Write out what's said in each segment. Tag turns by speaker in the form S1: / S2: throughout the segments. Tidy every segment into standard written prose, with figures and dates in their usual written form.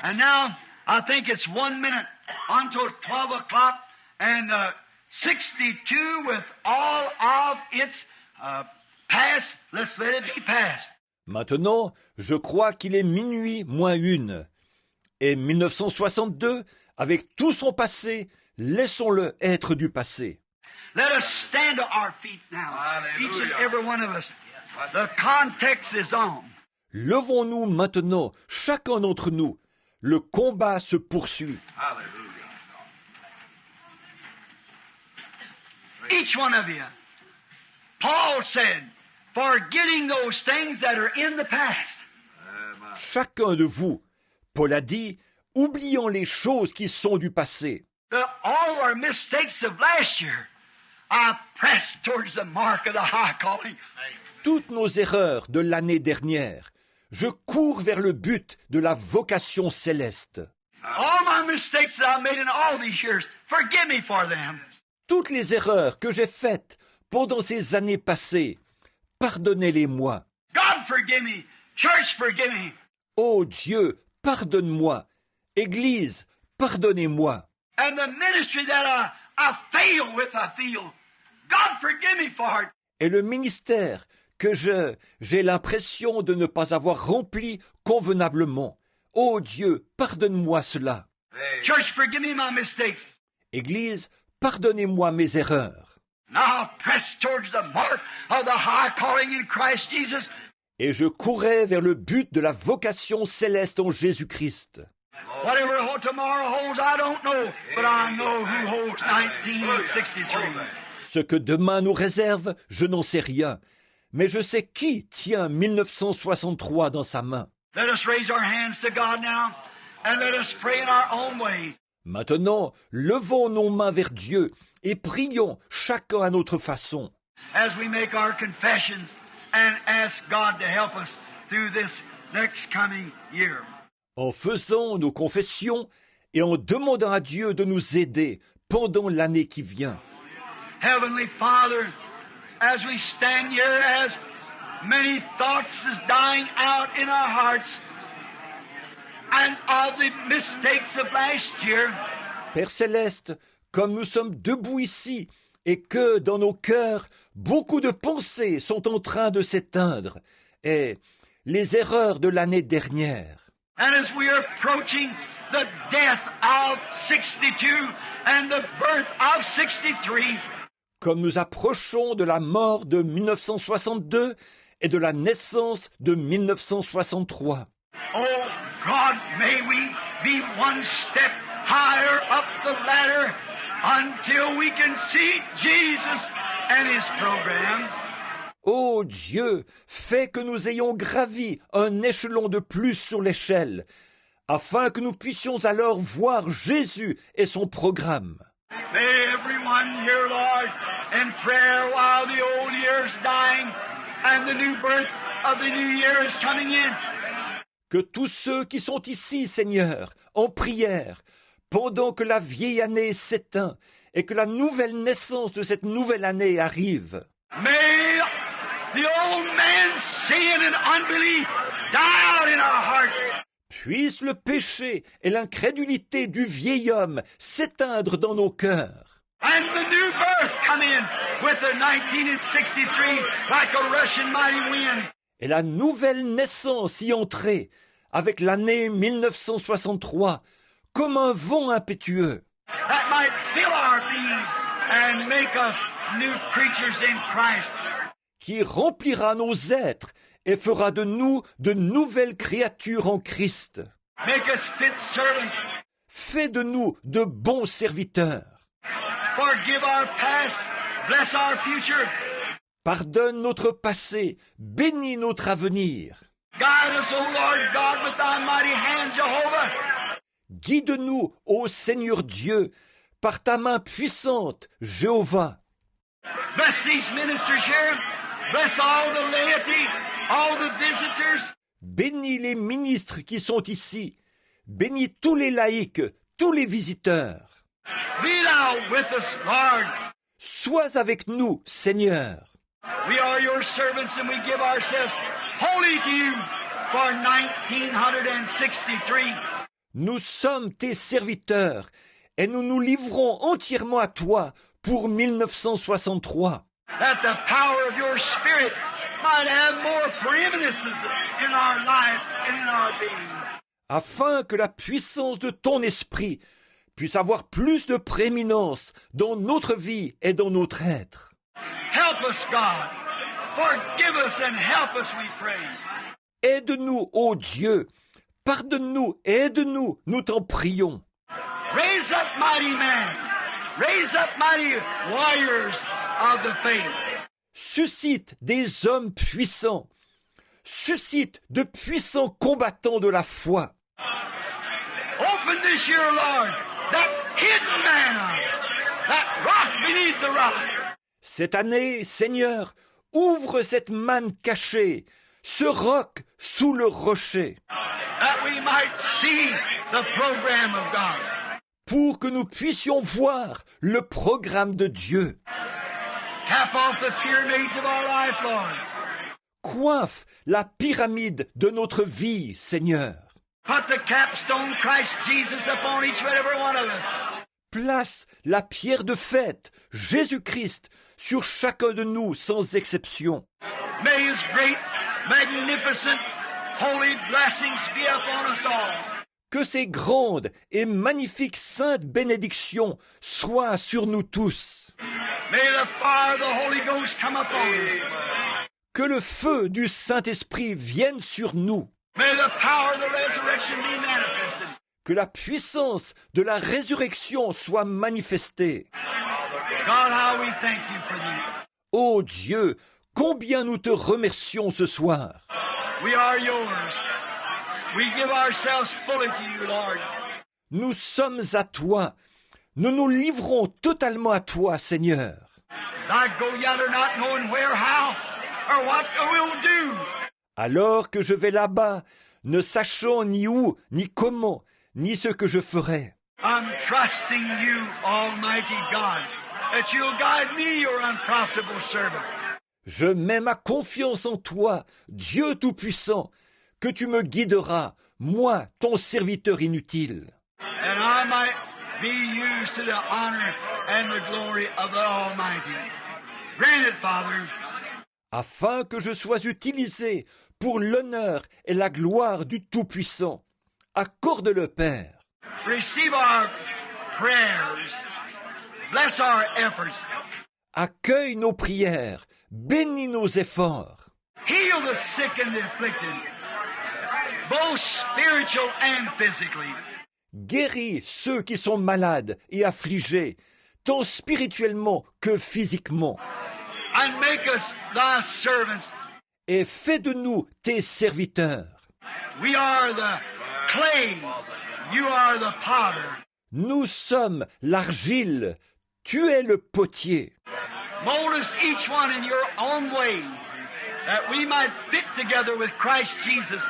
S1: And now, I think it's 1 minute until 12 o'clock, and 62 with all of its past. Let's let it be past.
S2: Maintenant, je crois qu'il est minuit moins une. Et 1962, avec tout son passé, laissons-le être du passé.
S1: Let us stand to our feet now, each and every one of us. The context is on.
S2: Levons-nous maintenant, chacun d'entre nous. Le combat se poursuit.
S1: Each one of you. Paul said, forgetting those things that are in the past.
S2: Chacun de vous, Paul a dit, oublions les choses qui sont du passé.
S1: All our mistakes of last year, I press towards the mark of the high calling.
S2: Toutes nos erreurs de l'année dernière, je cours vers le but de la vocation céleste.
S1: All my mistakes that I made in all these years, forgive me for them.
S2: Toutes les erreurs que j'ai faites pendant ces années passées, pardonnez-les-moi.
S1: God forgive me. Church forgive me.
S2: Ô Dieu, pardonne-moi. Église, pardonnez-moi.
S1: And the ministry that I fail with, I feel. God forgive me for it.
S2: Et le ministère que j'ai l'impression de ne pas avoir rempli convenablement. Ô Dieu, pardonne-moi cela.
S1: Church, forgive me my mistakes.
S2: Église, pardonnez-moi mes erreurs.
S1: Now press towards the mark of the high calling in Christ Jesus.
S2: Et je courais vers le but de la vocation céleste en Jésus-Christ.
S1: Whatever tomorrow holds, I don't know, but I know who holds 1963.
S2: Ce que demain nous réserve, je n'en sais rien. Mais je sais qui tient 1963 dans sa main.
S1: Let us raise our hands to God now, and let us pray in our own way.
S2: Maintenant, levons nos mains vers Dieu et prions chacun à notre façon.
S1: As we make our confessions and ask God to help us through this next coming year.
S2: En faisant nos confessions et en demandant à Dieu de nous aider pendant l'année qui vient.
S1: Heavenly Father, as we stand here, as many thoughts is dying out in our hearts, and of the mistakes of last year.
S2: Père Céleste, comme nous sommes debout ici, et que dans nos cœurs, beaucoup de pensées sont en train de s'éteindre, et les erreurs de l'année dernière.
S1: And as we are approaching the death of 62 and the birth of 63,
S2: comme nous approchons de la mort de 1962 et de la naissance de 1963.
S1: oh God, may we be one step higher up the ladder until we can see Jesus and His program.
S2: Ô Dieu, fais que nous ayons gravi un échelon de plus sur l'échelle, afin que nous puissions alors voir Jésus et son programme.
S1: May everyone here, Lord, in prayer while the old year is dying and the new birth of the new year is coming in.
S2: Que tous ceux qui sont ici, Seigneur, en prière, pendant que la vieille année s'éteint et que la nouvelle naissance de cette nouvelle année arrive.
S1: May the old man's sin and unbelief die out in our hearts.
S2: Puisse le péché et l'incrédulité du vieil homme s'éteindre dans nos cœurs.
S1: And the new birth come in with the 1963 like a Russian mighty wind.
S2: Et la nouvelle naissance y entrer, avec l'année 1963, comme un vent impétueux,
S1: That might fill our beings and make us new creatures in Christ.
S2: qui remplira nos êtres et fera de nous de nouvelles créatures en Christ.
S1: Make us fit servants.
S2: Fais de nous de bons serviteurs.
S1: Forgive our past. Bless our future.
S2: Pardonne notre passé, bénis notre avenir.
S1: Guide us, O Lord God, with thy mighty hand, Jehovah.
S2: Guide-nous, ô Seigneur Dieu, par ta main puissante, Jéhovah.
S1: Bless these ministers here. Bless all the laity, all the visitors.
S2: Bénis les ministres qui sont ici. Bénis tous les laïcs, tous les visiteurs.
S1: Be thou with us, Lord.
S2: Sois avec nous, Seigneur.
S1: We are your servants and we give ourselves wholly to you for 1963.
S2: Nous sommes tes serviteurs et nous nous livrons entièrement à toi pour 1963.
S1: That the power of your Spirit might have more preeminence in our life and in our being.
S2: Afin que la puissance de ton esprit puisse avoir plus de prééminence dans notre vie et dans notre être.
S1: Help us, God. Forgive us and help us, we pray.
S2: Aide-nous, ô Dieu. Pardonne-nous, aide-nous, nous t'en prions.
S1: Raise up mighty men. Raise up mighty warriors of the faith.
S2: Suscite des hommes puissants. Suscite de puissants combattants de la foi.
S1: Open this year, Lord, that hidden manna, that rock beneath the rock.
S2: Cette année, Seigneur, ouvre cette manne cachée, ce roc sous le rocher,
S1: That we might see the program of God.
S2: pour que nous puissions voir le programme de Dieu.
S1: Cap off the pyramids of our life, Lord.
S2: Coiffe la pyramide de notre vie, Seigneur.
S1: Put the capstone Christ Jesus upon each and every one of us.
S2: Place la pierre de fête, Jésus-Christ, sur chacun de nous sans exception.
S1: May His great, magnificent, holy blessings be upon us all.
S2: Que ces grandes et magnifiques saintes bénédictions soient sur nous tous.
S1: May the fire of the Holy Ghost come upon us.
S2: Que le feu du Saint-Esprit vienne sur nous.
S1: May the power of the resurrection be manifested.
S2: Que la puissance de la résurrection soit manifestée.
S1: God, how we thank you for thee.
S2: Ô Dieu, combien nous te remercions ce soir.
S1: We are yours. We give ourselves fully to you, Lord.
S2: Nous sommes à toi. Nous nous livrons totalement à toi, Seigneur.
S1: I go yonder not knowing where, how, or what I will do.
S2: Alors que je vais là-bas, ne sachant ni où, ni comment, ni ce que je ferai.
S1: I'm trusting you, Almighty God, that you'll guide me, your unprofitable servant.
S2: Je mets ma confiance en toi, Dieu Tout-Puissant, que tu me guideras, moi, ton serviteur inutile,
S1: And I might be used to the honor and the glory of the Almighty. Grant it, Father.
S2: afin que je sois utilisé pour l'honneur et la gloire du Tout-Puissant. Accorde-le, Père.
S1: Receive our prayers. Bless our efforts.
S2: Accueille nos prières, bénis nos efforts.
S1: Heal the sick and the afflicted, both spiritual and physically.
S2: Guéris ceux qui sont malades et affligés, tant spirituellement que physiquement.
S1: And make us thy servants.
S2: Et fais de nous tes serviteurs.
S1: We are the clay. You are the potter.
S2: Nous sommes l'argile, tu es le potier.
S1: Mold us each one in your own way, that we might fit together with Christ Jesus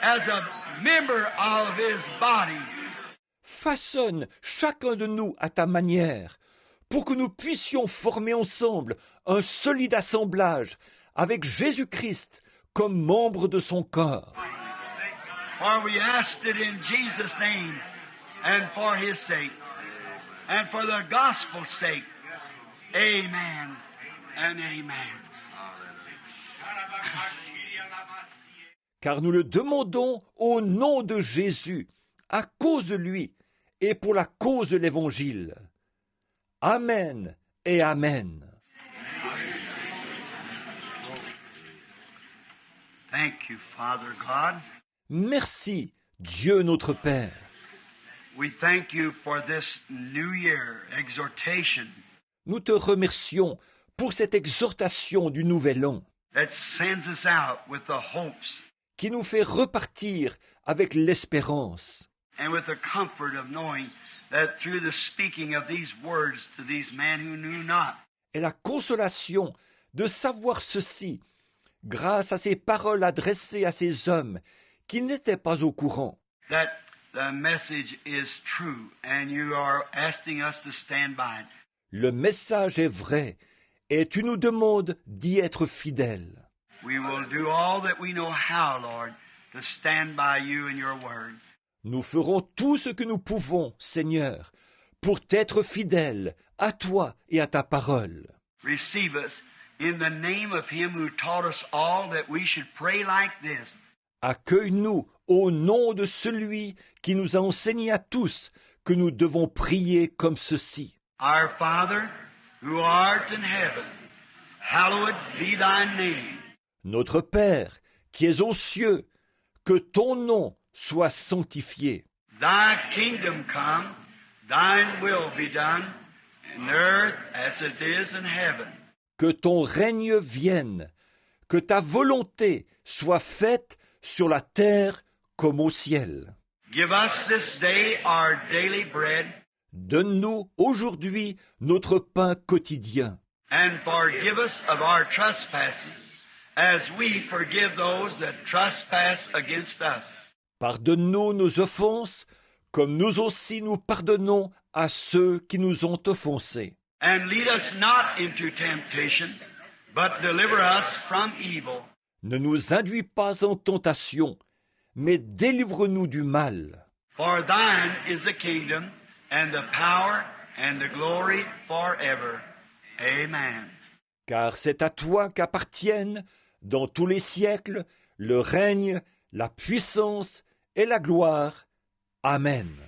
S1: as a member of his body.
S2: Façonne chacun de nous à ta manière, pour que nous puissions former ensemble un solide assemblage avec Jésus-Christ comme membre de son corps.
S1: For we asked it in Jesus' name, and for his sake, and for the gospel's sake. Amen and amen.
S2: Car nous le demandons au nom de Jésus, à cause de lui et pour la cause de l'Évangile. Amen et Amen.
S1: Thank you, Father God.
S2: Merci, Dieu notre Père.
S1: We thank you for this new year exhortation
S2: Nous te remercions pour cette exhortation du Nouvel An
S1: that sends us out with the hopes
S2: qui nous fait repartir avec l'espérance
S1: and with the comfort of knowing that through the speaking of these words to these men who knew not,
S2: et la consolation de savoir ceci grâce à ces paroles adressées à ces hommes qui n'étaient pas au courant,
S1: that the message is true and you are asking us to stand by it.
S2: le message est vrai et tu nous demandes d'y être fidèles.
S1: We will do all that we know how, Lord, to stand by you and your word.
S2: Nous ferons tout ce que nous pouvons, Seigneur, pour t'être fidèles à toi et à ta parole.
S1: Receive us in the name of Him who taught us all that we should pray like this.
S2: Accueille-nous au nom de celui qui nous a enseigné à tous que nous devons prier comme ceci.
S1: Our Father, who art in heaven, hallowed be thy name.
S2: Notre Père, qui es aux cieux, que ton nom soit sanctifié.
S1: Thy kingdom come, thine will be done, in earth as it is in heaven.
S2: Que ton règne vienne, que ta volonté soit faite sur la terre comme au ciel.
S1: Give us this day our daily bread,
S2: Donne-nous aujourd'hui notre pain quotidien.
S1: and forgive us of our trespasses, as we forgive those that trespass against us.
S2: Pardonne-nous nos offenses, comme nous aussi nous pardonnons à ceux qui nous ont offensés.
S1: And lead us not into temptation, but deliver us from evil.
S2: Ne nous induis pas en tentation, mais délivre-nous du mal.
S1: For thine is the kingdom, and the power, and the glory forever. Amen.
S2: Car c'est à toi qu'appartiennent, dans tous les siècles, le règne, la puissance et la gloire. Amen.